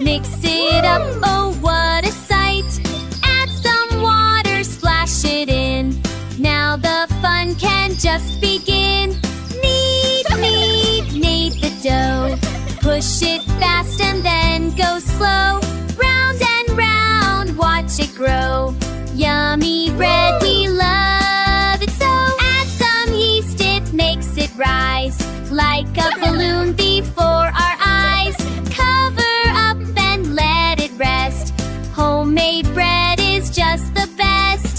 Mix it up, oh what a sight! Add some water, splash it in. Now the fun can just begin. Knead the dough. Push it fast and then go slow. Round and round, watch it grow. Yummy bread, we love it so. Add some yeast, it makes it rise. Like a balloon before our eyes. Cover up and let it rest. Homemade bread is just the best.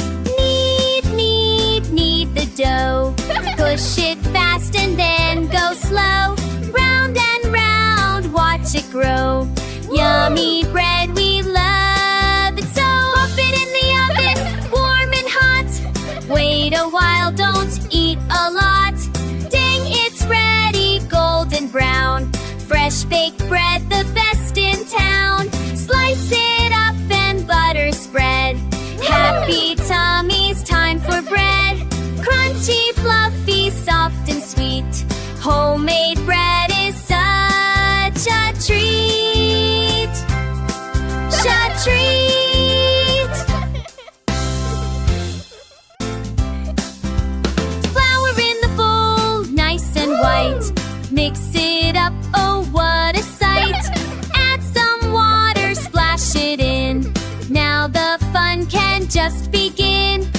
Knead the dough. Push it fast and then go slow. Round and round, watch it grow. Yummy bread, we love it so. Pop it in the oven, warm and hot. Wait a while, don't eat a lot. Dang, it's ready, golden brown. Fresh baked bread, the best in town. Slice it up and butter spread. Happy tummies, time for bread. Crunchy, fluffy, soft and sweet. Homemade bread is such a treat. Flour in the bowl, nice and white. Mix it up, oh what a sight! Add some water, splash it in. Now the fun can just begin.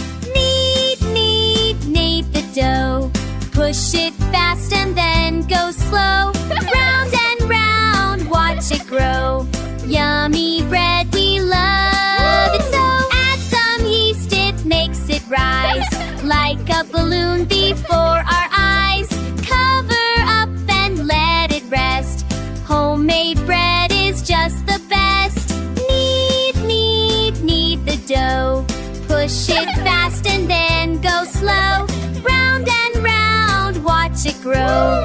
Knead the dough. Push it fast and then go slow. Round and round, watch it grow. Yummy bread, we love it so. Add some yeast, it makes it rise. Like a balloon before our eyes. Cover up and let it rest. Homemade bread is just the best. Knead the dough. Push it fast and then go slow. Round and round, watch it grow.